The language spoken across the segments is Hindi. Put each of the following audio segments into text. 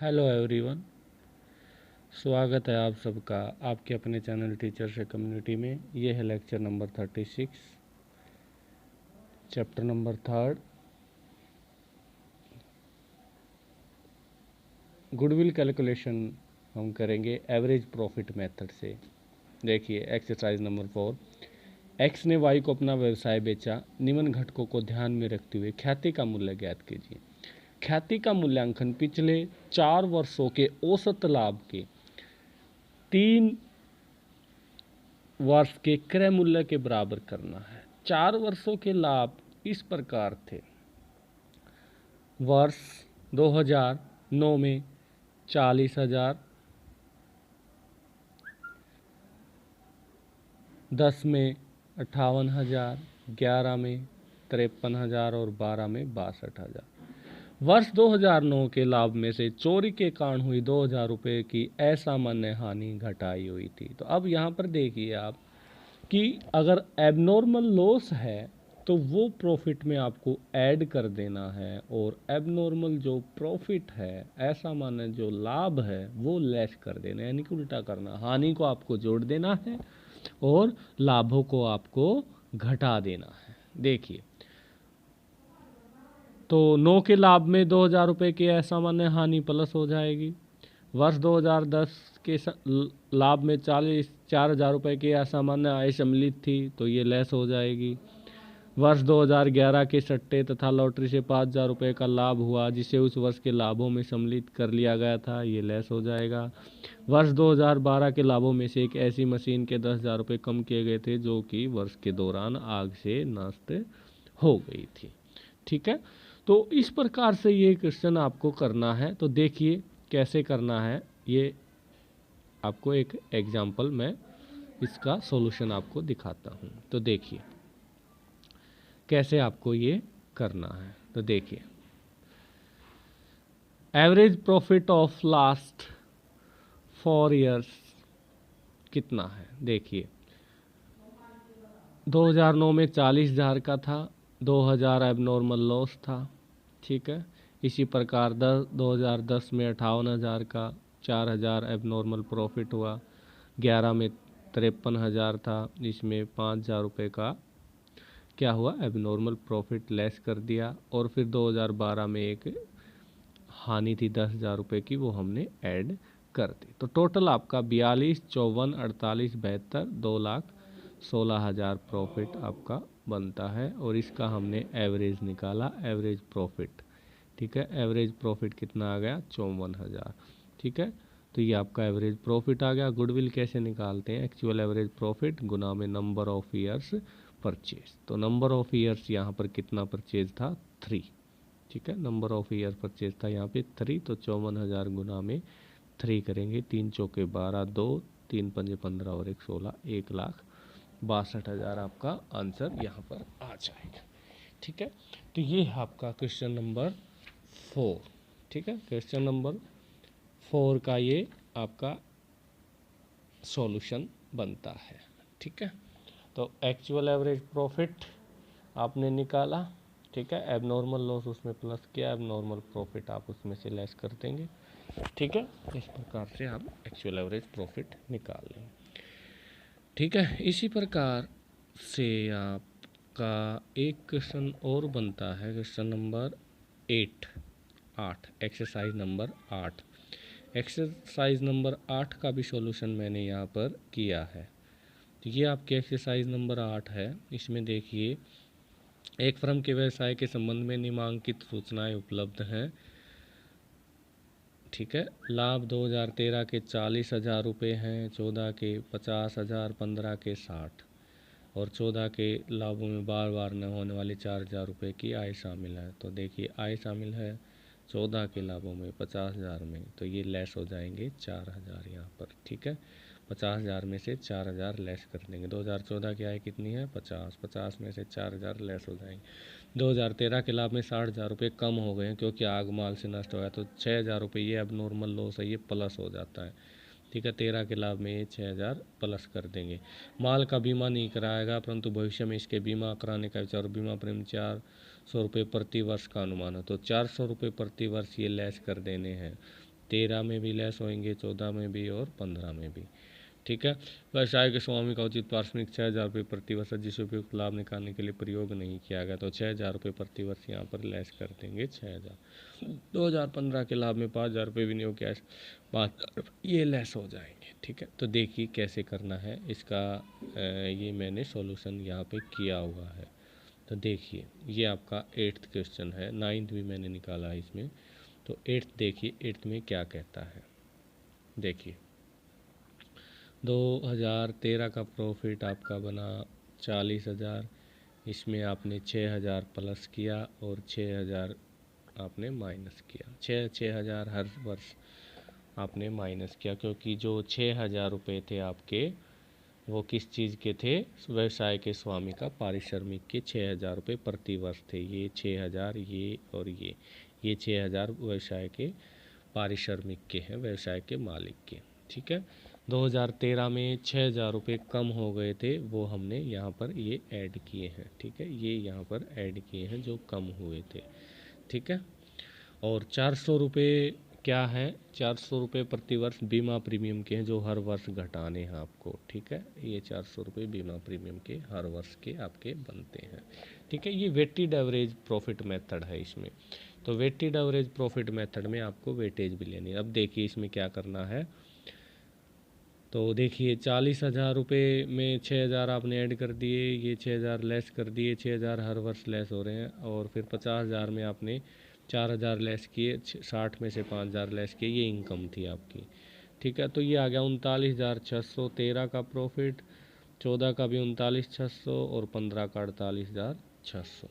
हेलो एवरीवन, स्वागत है आप सबका आपके अपने चैनल टीचर से कम्युनिटी में। ये है lecture number 36, chapter number 3, goodwill calculation हम करेंगे एवरेज प्रॉफिट मेथड से। देखिए एक्सरसाइज नंबर 4। एक्स ने वाई को अपना व्यवसाय बेचा। निम्न घटकों को ध्यान में रखते हुए ख्याति का मूल्य ज्ञात कीजिए। ख्याति का मूल्यांकन पिछले 4 वर्षों के औसत लाभ के 3 वर्ष के क्रय मूल्य के बराबर करना है। 4 वर्षों के लाभ इस प्रकार थे। वर्ष 2009 में 40,000, 10 में 58,000, 11 में 53,000 और 12 में 62,000। वर्ष 2009 के लाभ में से चोरी के कारण हुई 2,000 रुपये की असामान्य हानि घटाई हुई थी। तो अब यहाँ पर देखिए आप कि अगर एबनॉर्मल लॉस है तो वो प्रॉफिट में आपको ऐड कर देना है, और एबनॉर्मल जो प्रॉफिट है, असामान्य जो लाभ है, वो लेस कर देना है, यानी कि उल्टा करना। हानि को आपको जोड़ देना है और लाभों को आपको घटा देना है। देखिए, तो 9 के लाभ में 2,000 रुपये की असामान्य हानि प्लस हो जाएगी। वर्ष 2010 के लाभ में 4,000 रुपये की असामान्य आय सम्मिलित थी, तो ये लेस हो जाएगी। वर्ष 2011 के सट्टे तथा लॉटरी से 5,000 रुपये का लाभ हुआ, जिसे उस वर्ष के लाभों में सम्मिलित कर लिया गया था, ये लेस हो जाएगा। वर्ष 2012 के लाभों में से एक ऐसी मशीन के 10,000 रुपये कम किए गए थे जो कि वर्ष के दौरान आग से नष्ट हो गई थी। ठीक है, तो इस प्रकार से ये क्वेश्चन आपको करना है। तो देखिए कैसे करना है, ये आपको एक एग्जाम्पल में इसका सॉल्यूशन आपको दिखाता हूँ। तो देखिए कैसे आपको ये करना है। तो देखिए, average profit of last 4 years कितना है। देखिए 2009 में 40,000 का था, 2,000 एबनॉर्मल लॉस था। ठीक है, इसी प्रकार 2010 में 58,000 का, 4,000 एबनॉर्मल प्रॉफिट हुआ। 11 में 53,000 था, इसमें 5,000 रुपये का क्या हुआ, एबनॉर्मल प्रॉफिट लेस कर दिया। और फिर 2012 में एक हानि थी 10,000 रुपये की, वो हमने ऐड कर दी। तो टोटल आपका 42, 54, 48, 72, 2,16,000 प्रॉफिट आपका बनता है। और इसका हमने एवरेज निकाला, एवरेज प्रॉफिट। ठीक है, एवरेज प्रॉफिट कितना आ गया, 54,000। ठीक है, तो ये आपका एवरेज प्रॉफिट आ गया। गुडविल कैसे निकालते हैं, एक्चुअल एवरेज प्रॉफिट गुना में नंबर ऑफ ईयर्स परचेज। तो नंबर ऑफ ईयर्स यहाँ पर कितना परचेज था, 3। ठीक है, नंबर ऑफ ईयर परचेज था यहाँ पे 3, तो 54,000 गुना में 3 करेंगे। 3 चौके 12, 2, 3 पंजे 15 और 1 16, 1,62,000 आपका आंसर यहाँ पर आ जाएगा। ठीक है, तो ये है आपका क्वेश्चन नंबर 4। ठीक है, क्वेश्चन नंबर 4 का ये आपका सॉल्यूशन बनता है। ठीक है, तो एक्चुअल एवरेज प्रॉफिट आपने निकाला। ठीक है, एबनॉर्मल लॉस उसमें प्लस किया, एबनॉर्मल प्रॉफिट आप उसमें से लेस कर देंगे। ठीक है, इस प्रकार से आप एक्चुअल एवरेज प्रॉफिट निकाल लेंगे। ठीक है, इसी प्रकार से आपका एक क्वेश्चन और बनता है, question number 8, exercise number 8। Exercise number 8 का भी सॉल्यूशन मैंने यहाँ पर किया है। तो ये आपके एक्सरसाइज नंबर 8 है। इसमें देखिए, एक फर्म के व्यवसाय के संबंध में निम्नांकित सूचनाएं उपलब्ध हैं। ठीक है, लाभ 2013 के 40,000 रुपये हैं, 14 के 50,000, 15 के 60 और 14 के लाभों में बार बार न होने वाली 4,000 रुपये की आय शामिल है। तो देखिए आय शामिल है 14 के लाभों में, 50,000 में, तो ये लेस हो जाएंगे 4,000 यहाँ पर। ठीक है, 50,000 में से 4,000 लेस कर देंगे। 2014 की आय कितनी है, 50, 50 में से 4,000 लेस हो जाएंगे। 2013 के लाभ में 60,000 रुपये कम हो गए हैं क्योंकि आग माल से नष्ट हो गया, तो 6,000 रुपये ये अब नॉर्मल लॉस है, ये प्लस हो जाता है। ठीक है, 13 के लाभ में ये 6,000 प्लस कर देंगे। माल का बीमा नहीं कराएगा, परंतु भविष्य में इसके बीमा कराने का विचार, बीमा प्रीमियम 400 रुपये प्रति वर्ष का अनुमान है, तो 400 रुपये प्रति वर्ष ये लेस कर देने हैं। 13 में भी लेस होंगे, 14 में भी और 15 में भी। ठीक है। व्यवसाय के स्वामी का उचित पारिश्रमिक 6,000 रुपये प्रति वर्ष जिस उपयुक्त लाभ निकालने के लिए प्रयोग नहीं किया गया, तो 6,000 रुपये प्रति वर्ष यहाँ पर लेस कर देंगे 6,000। 2015 के लाभ में 5,000 रुपये विनियोग कैश 5,000 ये लेस हो जाएंगे। ठीक है। तो देखिए कैसे करना है इसका, ये मैंने सॉल्यूशन यहाँ पे किया हुआ है। तो देखिए ये आपका 8th क्वेश्चन है, 9th भी मैंने निकाला है इसमें। तो 8th देखिए, 8th में क्या कहता है। देखिए 2013 का प्रॉफिट आपका बना 40,000, इसमें आपने 6,000 प्लस किया और 6,000 आपने माइनस किया। 6,000 हर वर्ष आपने माइनस किया, क्योंकि जो 6,000 रुपये थे आपके वो किस चीज़ के थे, व्यवसाय के स्वामी का पारिश्रमिक के 6,000 रुपये प्रति वर्ष थे। ये 6,000 ये और ये 6,000 व्यवसाय के पारिश्रमिक के हैं, व्यवसाय के मालिक के। ठीक है। 2013 में 6,000 रुपये कम हो गए थे, वो हमने यहाँ पर ये ऐड किए हैं। ठीक है। ये यहाँ पर ऐड किए हैं जो कम हुए थे। ठीक है। और 400 रुपये क्या है, 400 रुपये प्रति वर्ष बीमा प्रीमियम के हैं जो हर वर्ष घटाने हैं आपको। ठीक है। ये 400 रुपये बीमा प्रीमियम के हर वर्ष के आपके बनते हैं। ठीक है। ये वेटेड एवरेज प्रॉफिट मेथड है इसमें। तो वेटेड एवरेज प्रॉफिट मेथड में आपको वेटेज भी लेनी है। अब देखिए इसमें क्या करना है। तो देखिए 40,000 रुपये में 6,000 आपने ऐड कर दिए, ये 6,000 लेस कर दिए, 6,000 हर वर्ष लेस हो रहे हैं। और फिर 50,000 में आपने 4,000 लेस किए, 60 में से 5,000 लेस किए, ये इनकम थी आपकी। ठीक है। तो ये आ गया 39,600 13 का प्रॉफिट, 14 का भी 39,600 और 15 का 48,600।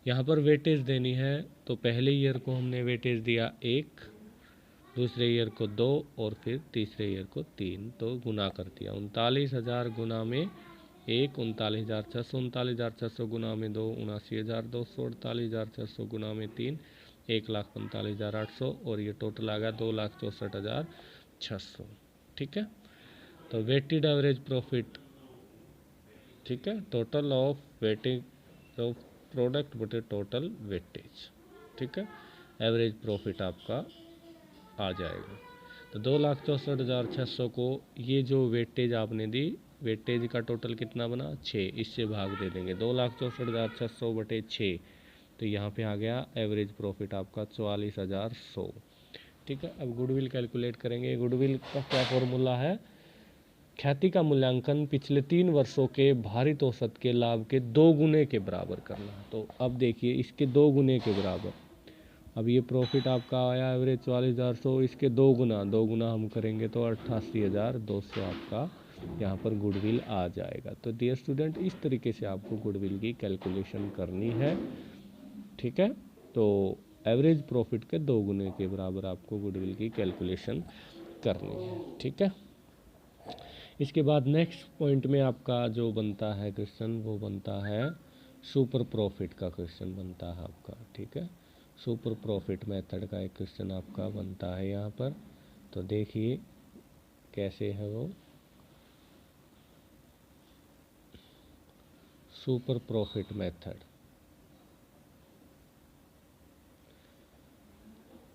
यहाँ पर वेटेज देनी है। तो पहले ईयर को हमने वेटेज दिया 1, दूसरे ईयर को 2 और फिर तीसरे ईयर को 3, तो गुना कर दिया। 39,000 गुना में 1 39,600, 39,600 गुना में 2 79,200, 48,600 गुना में 3 1,45,800 और ये टोटल आ गया 2,64,600। ठीक है। तो वेटेड एवरेज प्रॉफिट, ठीक है, total of weightage of product बटे टोटल वेटेज। ठीक है। एवरेज प्रॉफिट आपका आ जाएगा। तो 2,64,600 को ये जो वेटेज आपने दी, वेटेज का टोटल कितना बना 6, इससे भाग दे देंगे। 2,64,600 बटे 6, तो यहाँ पे आ गया एवरेज प्रॉफिट आपका 44,100। ठीक है। अब गुडविल कैलकुलेट करेंगे। गुडविल का क्या फॉर्मूला है, ख्याति का मूल्यांकन पिछले 3 वर्षों के भारित औसत के लाभ के 2 गुने के बराबर करना। तो अब देखिए इसके 2 गुने के बराबर, अब ये प्रॉफिट आपका आया एवरेज 44,100, इसके 2 गुना हम करेंगे तो 88,200 आपका यहाँ पर गुडविल आ जाएगा। तो डियर स्टूडेंट इस तरीके से आपको गुडविल की कैलकुलेशन करनी है। ठीक है। तो एवरेज प्रॉफिट के 2 गुने के बराबर आपको गुडविल की कैलकुलेशन करनी है। ठीक है। इसके बाद नेक्स्ट पॉइंट में आपका जो बनता है क्वेश्चन, वो बनता है सुपर प्रॉफिट का क्वेश्चन बनता है आपका। ठीक है। सुपर प्रॉफिट मेथड का एक क्वेश्चन आपका बनता है यहाँ पर। तो देखिए कैसे है वो super profit method.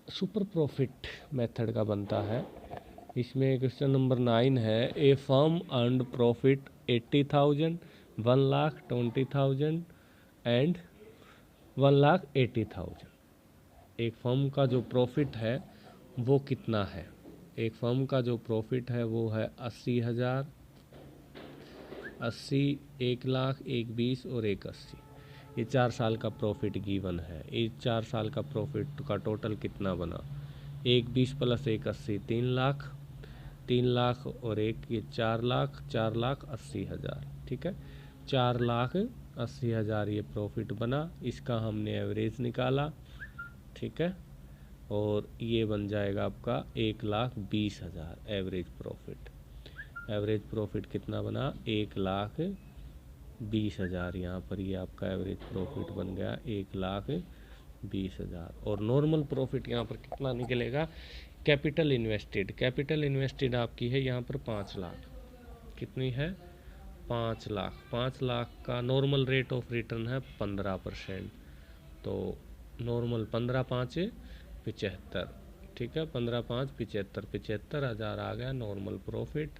Super profit method का बनता है, इसमें क्वेश्चन नंबर 9 है। ए फर्म अर्नड प्रॉफिट 80,000, 1,20,000 एंड 1,80,000। एक फर्म का जो प्रॉफिट है वो कितना है। एक फर्म का जो प्रॉफिट है वो है 80,000, 80, 1,00,000, 1,20 और 1,80। ये 4 साल का प्रॉफिट गिवन है। ये 4 साल का प्रॉफिट का टोटल कितना बना, 1,20 प्लस 1,80 3,00,000, 3,00,000 और 1 ये 4,00,000, 4,80,000। ठीक है। 4,80,000 ये प्रॉफिट बना, इसका हमने एवरेज निकाला। ठीक है। और ये बन जाएगा आपका 1,20,000 एवरेज प्रॉफिट। एवरेज प्रॉफिट कितना बना 1,20,000। यहाँ पर ये आपका एवरेज प्रॉफिट बन गया 1,20,000। और नॉर्मल प्रॉफिट यहाँ पर कितना निकलेगा, कैपिटल इन्वेस्टेड, कैपिटल इन्वेस्टेड आपकी है यहाँ पर 5 लाख। कितनी है 5 लाख। 5 लाख का नॉर्मल रेट ऑफ रिटर्न है 15%। तो नॉर्मल 15 5 75। ठीक है। 15 5 75, 75,000 आ गया नॉर्मल प्रॉफिट।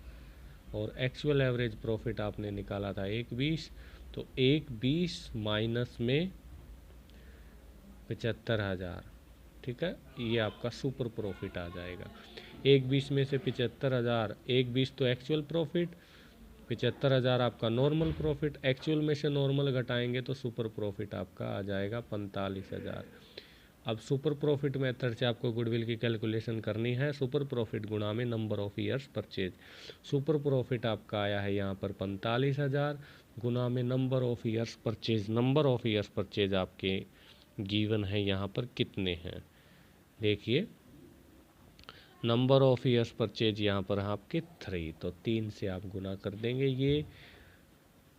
और एक्चुअल एवरेज प्रॉफिट आपने निकाला था 1,20, तो 1,20 माइनस में 75,000, ठीक है, ये आपका सुपर प्रॉफिट आ जाएगा। 1,20 में से 75,000, 1,20 तो एक्चुअल प्रॉफिट, 75,000 आपका नॉर्मल प्रॉफिट। एक्चुअल में से नॉर्मल घटाएंगे तो सुपर प्रॉफिट आपका आ जाएगा 45,000। अब सुपर प्रॉफिट मेथड से आपको गुडविल की कैलकुलेशन करनी है। सुपर प्रॉफिट गुणा में number of years purchase. Super profit आपका आया है यहाँ पर 45,000 गुणा में number of years purchase. Number of years purchase आपके गिवन है यहाँ पर कितने हैं, देखिए नंबर ऑफ ईयर्स परचेज यहाँ पर आपके 3, तो 3 से आप गुना कर देंगे। ये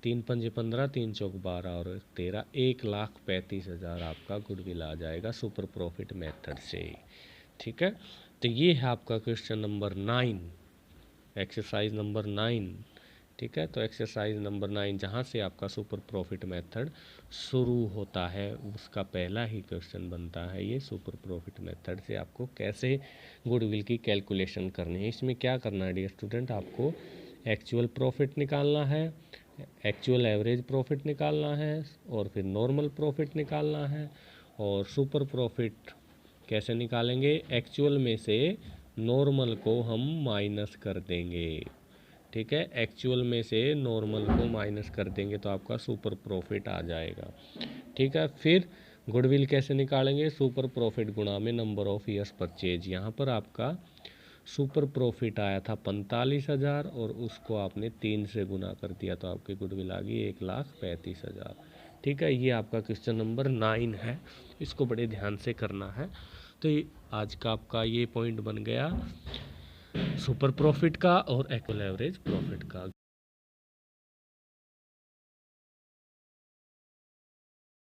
3 पंजे 15, 3 चौक 12 और 13, 1,35,000 आपका गुडविल आ जाएगा सुपर प्रॉफिट मेथड से, ठीक है। तो ये है आपका क्वेश्चन नंबर 9, एक्सरसाइज नंबर 9, ठीक है। तो एक्सरसाइज नंबर 9 जहाँ से आपका सुपर प्रॉफिट मेथड शुरू होता है उसका पहला ही क्वेश्चन बनता है ये। सुपर प्रॉफिट मेथड से आपको कैसे गुडविल की कैलकुलेशन करनी है। इसमें क्या करना है डियर स्टूडेंट, आपको एक्चुअल प्रॉफिट निकालना है, एक्चुअल एवरेज प्रॉफिट निकालना है, और फिर नॉर्मल प्रॉफिट निकालना है। और सुपर प्रॉफिट कैसे निकालेंगे, एक्चुअल में से नॉर्मल को हम माइनस कर देंगे, ठीक है। एक्चुअल में से नॉर्मल को माइनस कर देंगे तो आपका सुपर प्रॉफिट आ जाएगा, ठीक है। फिर गुडविल कैसे निकालेंगे, सुपर प्रॉफिट गुणा में नंबर ऑफ ईयर्स परचेज। यहाँ पर आपका सुपर प्रॉफिट आया था 45,000 और उसको आपने 3 से गुना कर दिया तो आपकी गुडविल आ गई 1,35,000, ठीक है। ये आपका क्वेश्चन नंबर 9 है, इसको बड़े ध्यान से करना है। तो आज का आपका ये पॉइंट बन गया सुपर प्रॉफिट का और एक्चुअल एवरेज प्रॉफिट का।